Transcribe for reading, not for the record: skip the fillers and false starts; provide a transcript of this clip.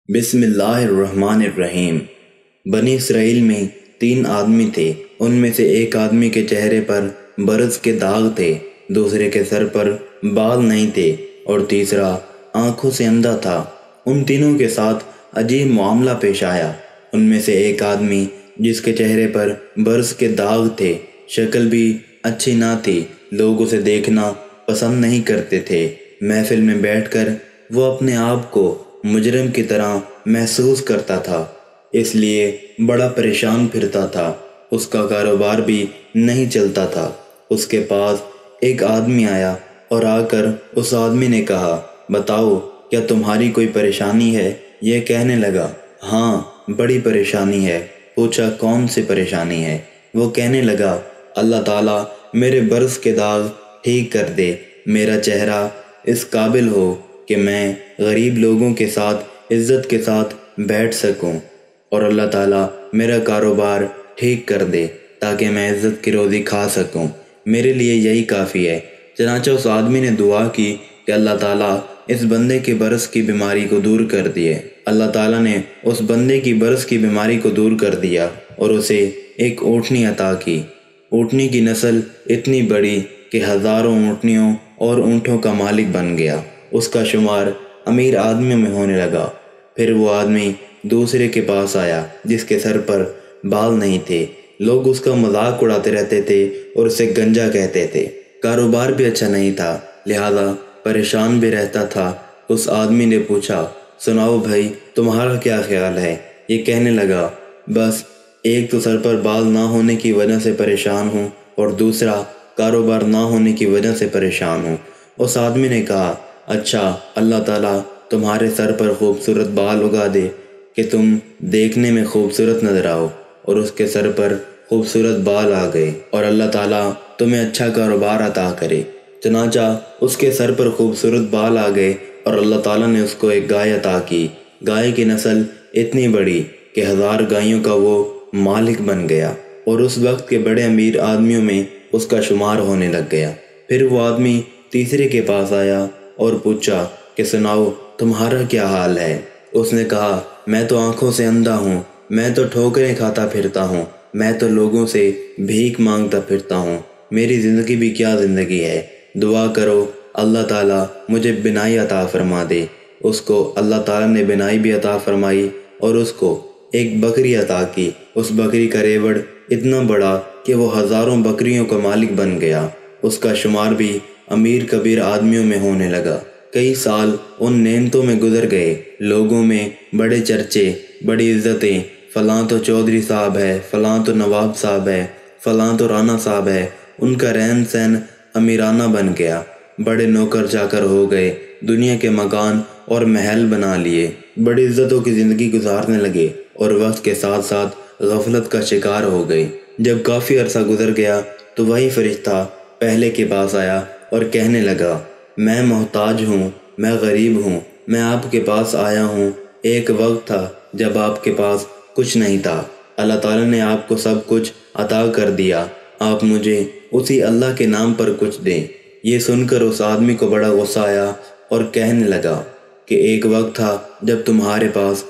بسم اللہ الرحمن الرحیم۔ بنی اسرائیل میں 3 آدمی تھے۔ ان میں سے ایک آدمی کے چہرے پر برس کے داغ تھے، دوسرے کے سر پر بال نہیں تھے اور تیسرا آنکھوں سے اندھا تھا۔ ان تینوں کے ساتھ عجیب معاملہ پیش آیا۔ ان میں سے ایک آدمی جس کے چہرے پر برس کے داغ تھے، شکل بھی اچھی نہ تھی، لوگ اسے دیکھنا پسند نہیں کرتے تھے۔ محفل میں بیٹھ کر وہ اپنے آپ کو مجرم کی طرح محسوس کرتا تھا، اس لیے بڑا پریشان پھرتا تھا۔ اس کا کاروبار بھی نہیں چلتا تھا۔ اس کے پاس ایک آدمی آیا اور آ کر اس آدمی نے کہا، بتاؤ کیا تمہاری کوئی پریشانی ہے؟ یہ کہنے لگا، ہاں بڑی پریشانی ہے۔ پوچھا کون سی پریشانی ہے؟ وہ کہنے لگا، اللہ تعالیٰ میرے برس کے داغ ٹھیک کر دے، میرا چہرہ اس قابل ہو کہ میں غریب لوگوں کے ساتھ عزت کے ساتھ بیٹھ سکوں، اور اللہ تعالیٰ میرا کاروبار ٹھیک کر دے تاکہ میں عزت کی روزی کھا سکوں، میرے لیے یہی کافی ہے۔ چنانچہ اس آدمی نے دعا کی کہ اللہ تعالیٰ اس بندے کے برس کی بیماری کو دور کر دیے۔ اللہ تعالیٰ نے اس بندے کی برس کی بیماری کو دور کر دیا اور اسے ایک اونٹنی عطا کی۔ اونٹنی کی نسل اتنی بڑی کہ ہزاروں اونٹنیوں اور اونٹوں کا مالک بن گیا۔ اس کا شمار امیر آدمیوں میں ہونے لگا۔ پھر وہ آدمی دوسرے کے پاس آیا جس کے سر پر بال نہیں تھے۔ لوگ اس کا مذاق اڑاتے رہتے تھے اور اسے گنجا کہتے تھے۔ کاروبار بھی اچھا نہیں تھا، لہذا پریشان بھی رہتا تھا۔ اس آدمی نے پوچھا، سناؤ بھائی تمہارا کیا خیال ہے؟ یہ کہنے لگا، بس ایک تو سر پر بال نہ ہونے کی وجہ سے پریشان ہوں اور دوسرا کاروبار نہ ہونے کی وجہ سے پریشان ہوں۔ اس آدمی نے کہا، اچھا اللہ تعالیٰ تمہارے سر پر خوبصورت بال اگا دے کہ تم دیکھنے میں خوبصورت نظر آؤ۔ اور اس کے سر پر خوبصورت بال آ گئے اور اللہ تعالیٰ تمہیں اچھا کاروبار عطا کرے۔ چنانچہ اس کے سر پر خوبصورت بال آ گئے اور اللہ تعالیٰ نے اس کو ایک گائے عطا کی۔ گائے کی نسل اتنی بڑی کہ 1000 گائیوں کا وہ مالک بن گیا اور اس وقت کے بڑے امیر آدمیوں میں اس کا شمار ہونے لگ گیا۔ پھر وہ آدمی تیسرے کے پاس آیا اور پوچھا کہ سناؤ تمہارا کیا حال ہے؟ اس نے کہا، میں تو آنکھوں سے اندھا ہوں، میں تو ٹھوکریں کھاتا پھرتا ہوں، میں تو لوگوں سے بھیک مانگتا پھرتا ہوں، میری زندگی بھی کیا زندگی ہے، دعا کرو اللہ تعالیٰ مجھے بینائی عطا فرما دے۔ اس کو اللہ تعالیٰ نے بینائی بھی عطا فرمائی اور اس کو ایک بکری عطا کی۔ اس بکری کا ریوڑ اتنا بڑا کہ وہ ہزاروں بکریوں کا مالک بن گیا۔ اس کا شمار بھی امیر کبیر آدمیوں میں ہونے لگا۔ کئی سال ان نعمتوں میں گزر گئے، لوگوں میں بڑے چرچے، بڑی عزتیں، فلاں تو چودھری صاحب ہے، فلاں تو نواب صاحب ہے، فلاں تو رانا صاحب ہے۔ ان کا رہن سہن امیرانہ بن گیا، بڑے نوکر چاکر ہو گئے، دنیا کے مکان اور محل بنا لیے، بڑی عزتوں کی زندگی گزارنے لگے اور وقت کے ساتھ ساتھ غفلت کا شکار ہو گئے۔ جب کافی عرصہ گزر گیا تو وہی فرشتہ پہلے کے پاس آیا اور کہنے لگا، میں محتاج ہوں، میں غریب ہوں، میں آپ کے پاس آیا ہوں۔ ایک وقت تھا جب آپ کے پاس کچھ نہیں تھا، اللہ تعالیٰ نے آپ کو سب کچھ عطا کر دیا، آپ مجھے اسی اللہ کے نام پر کچھ دیں۔ یہ سن کر اس آدمی کو بڑا غصہ آیا اور کہنے لگا کہ ایک وقت تھا جب تمہارے پاس